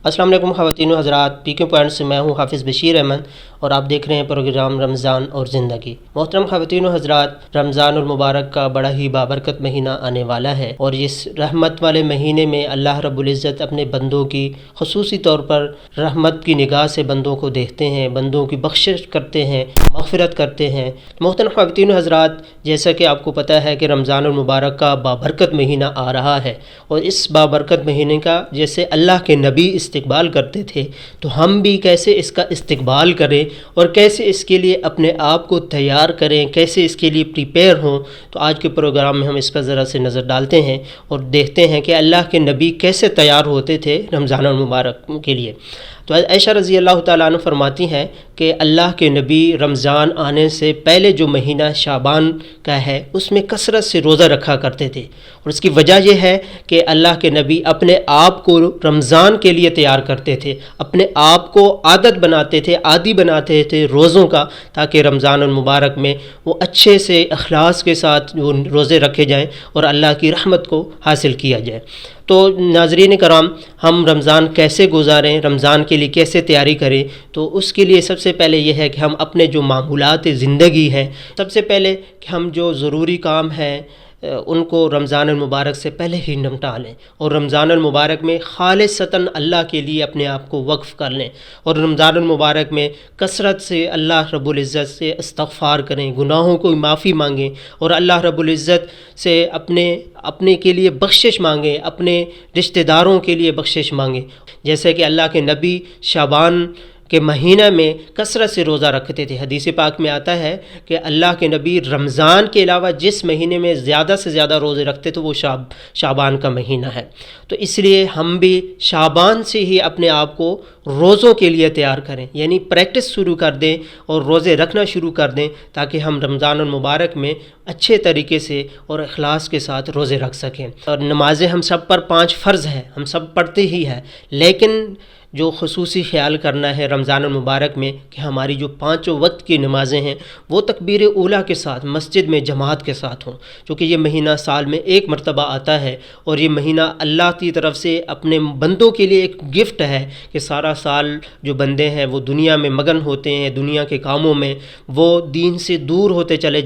السلام علیکم خواتین و حضرات، پی کے پوائنٹ سے میں ہوں حافظ بشیر احمد اور آپ دیکھ رہے ہیں پروگرام رمضان اور زندگی۔ محترم خواتین و حضرات، رمضان المبارک کا بڑا ہی بابرکت مہینہ آنے والا ہے، اور اس رحمت والے مہینے میں اللہ رب العزت اپنے بندوں کی خصوصی طور پر رحمت کی نگاہ سے بندوں کو دیکھتے ہیں، بندوں کی بخشش کرتے ہیں، مغفرت کرتے ہیں۔ محترم خواتین و حضرات، جیسا کہ آپ کو پتہ ہے کہ رمضان المبارک کا بابرکت مہینہ آ رہا ہے، اور اس بابرکت مہینے کا جیسے اللہ کے نبی استقبال کرتے تھے تو ہم بھی کیسے اس کا استقبال کریں اور کیسے اس کے لیے اپنے آپ کو تیار کریں، کیسے اس کے لیے پریپیئر ہوں، تو آج کے پروگرام میں ہم اس پر ذرا سے نظر ڈالتے ہیں اور دیکھتے ہیں کہ اللہ کے نبی کیسے تیار ہوتے تھے رمضان المبارک کے لیے۔ تو عائشہ رضی اللہ تعالیٰ عنہ فرماتی ہیں کہ اللہ کے نبی رمضان آنے سے پہلے جو مہینہ شعبان کا ہے اس میں کثرت سے روزہ رکھا کرتے تھے، اور اس کی وجہ یہ ہے کہ اللہ کے نبی اپنے آپ کو رمضان کے لیے تیار کرتے تھے، اپنے آپ کو عادت بناتے تھے، عادی بناتے تھے روزوں کا، تاکہ رمضان المبارک میں وہ اچھے سے اخلاص کے ساتھ وہ روزے رکھے جائیں اور اللہ کی رحمت کو حاصل کیا جائے۔ تو ناظرین کرام، ہم رمضان کیسے گزاریں، رمضان کے لیے کیسے تیاری کریں، تو اس کے لیے سب سے پہلے یہ ہے کہ ہم اپنے جو معمولات زندگی ہیں، سب سے پہلے کہ ہم جو ضروری کام ہیں ان کو رمضان المبارک سے پہلے ہی نمٹا لیں، اور رمضان المبارک میں خالصتاً اللہ کے لیے اپنے آپ کو وقف کر لیں، اور رمضان المبارک میں کثرت سے اللہ رب العزت سے استغفار کریں، گناہوں کو معافی مانگیں، اور اللہ رب العزت سے اپنے کے لیے بخشش مانگیں، اپنے رشتہ داروں کے لیے بخشش مانگیں۔ جیسے کہ اللہ کے نبی شعبان کے مہینہ میں کثرت سے روزہ رکھتے تھے۔ حدیث پاک میں آتا ہے کہ اللہ کے نبی رمضان کے علاوہ جس مہینے میں زیادہ سے زیادہ روزے رکھتے تھے وہ شعبان کا مہینہ ہے۔ تو اس لیے ہم بھی شعبان سے ہی اپنے آپ کو روزوں کے لیے تیار کریں، یعنی پریکٹس شروع کر دیں اور روزے رکھنا شروع کر دیں، تاکہ ہم رمضان المبارک میں اچھے طریقے سے اور اخلاص کے ساتھ روزے رکھ سکیں۔ اور نمازیں ہم سب پر 5 فرض ہیں، ہم سب پڑھتے ہی ہیں، لیکن جو خصوصی خیال کرنا ہے رمضان المبارک میں کہ ہماری جو 5 وقت کی نمازیں ہیں وہ تکبیر اولیٰ کے ساتھ مسجد میں جماعت کے ساتھ ہوں، چونکہ یہ مہینہ سال میں ایک مرتبہ آتا ہے، اور یہ مہینہ اللہ کی طرف سے اپنے بندوں کے لیے ایک گفٹ ہے کہ سارا سال جو بندے ہیں وہ دنیا میں مگن ہوتے ہیں، دنیا کے کاموں میں وہ دین سے دور ہوتے چلے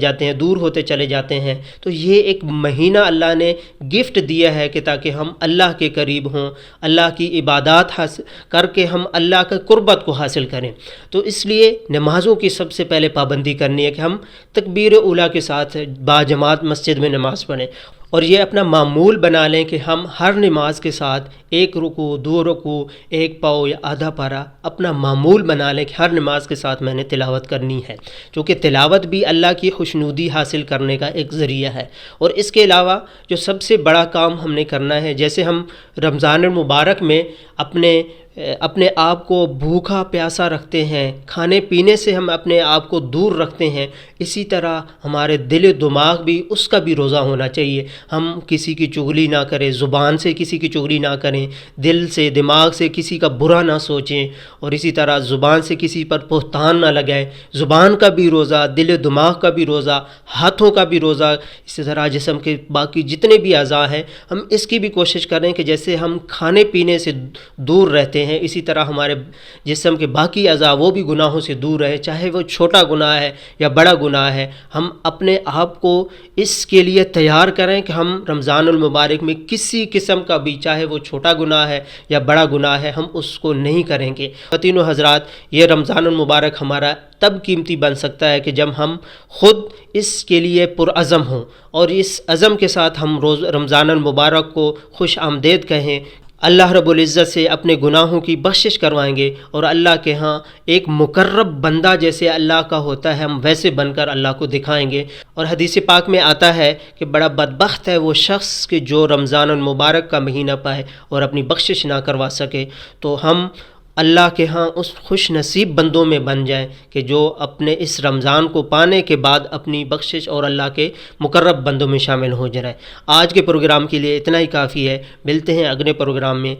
جاتے ہیں، تو یہ ایک مہینہ اللہ نے گفٹ دیا ہے کہ تاکہ ہم اللہ کے قریب ہوں، اللہ کی عبادات حاصل کر کے ہم اللہ کا قربت کو حاصل کریں۔ تو اس لیے نمازوں کی سب سے پہلے پابندی کرنی ہے کہ ہم تکبیر اولیٰ کے ساتھ باجماعت مسجد میں نماز پڑھیں، اور یہ اپنا معمول بنا لیں کہ ہم ہر نماز کے ساتھ 1 رکوع، 2 رکوع، 1 پاؤ یا آدھا پارہ اپنا معمول بنا لیں کہ ہر نماز کے ساتھ میں نے تلاوت کرنی ہے، کیونکہ تلاوت بھی اللہ کی خوشنودی حاصل کرنے کا ایک ذریعہ ہے۔ اور اس کے علاوہ جو سب سے بڑا کام ہم نے کرنا ہے، جیسے ہم رمضان المبارک میں اپنے آپ کو بھوکا پیاسا رکھتے ہیں، کھانے پینے سے ہم اپنے آپ کو دور رکھتے ہیں، اسی طرح ہمارے دل و دماغ بھی اس کا بھی روزہ ہونا چاہیے۔ ہم کسی کی چغلی نہ کریں، زبان سے کسی کی چغلی نہ کریں، دل سے دماغ سے کسی کا برا نہ سوچیں، اور اسی طرح زبان سے کسی پر بہتان نہ لگائیں۔ زبان کا بھی روزہ، دل و دماغ کا بھی روزہ، ہاتھوں کا بھی روزہ، اسی طرح جسم کے باقی جتنے بھی اعضاء ہیں ہم اس کی بھی کوشش کریں کہ جیسے ہم کھانے پینے سے دور رہتے ہیں اسی طرح ہمارے جسم کے باقی اعضاء وہ بھی گناہوں سے دور رہے، چاہے وہ چھوٹا گناہ ہے یا بڑا گناہ ہے۔ ہم اپنے آپ کو اس کے لیے تیار کریں کہ ہم رمضان المبارک میں کسی قسم کا بھی، چاہے وہ چھوٹا گناہ ہے یا بڑا گناہ ہے، ہم اس کو نہیں کریں گے۔ خواتین و حضرات، یہ رمضان المبارک ہمارا تب قیمتی بن سکتا ہے کہ جب ہم خود اس کے لیے پرعزم ہوں، اور اس عزم کے ساتھ ہم رمضان المبارک کو خوش آمدید کہیں، اللہ رب العزت سے اپنے گناہوں کی بخشش کروائیں گے، اور اللہ کے ہاں ایک مقرب بندہ جیسے اللہ کا ہوتا ہے ہم ویسے بن کر اللہ کو دکھائیں گے۔ اور حدیث پاک میں آتا ہے کہ بڑا بدبخت ہے وہ شخص کہ جو رمضان المبارک کا مہینہ پائے اور اپنی بخشش نہ کروا سکے۔ تو ہم اللہ کے ہاں اس خوش نصیب بندوں میں بن جائیں کہ جو اپنے اس رمضان کو پانے کے بعد اپنی بخشش اور اللہ کے مقرب بندوں میں شامل ہو جائیں۔ آج کے پروگرام کے لیے اتنا ہی کافی ہے، ملتے ہیں اگلے پروگرام میں۔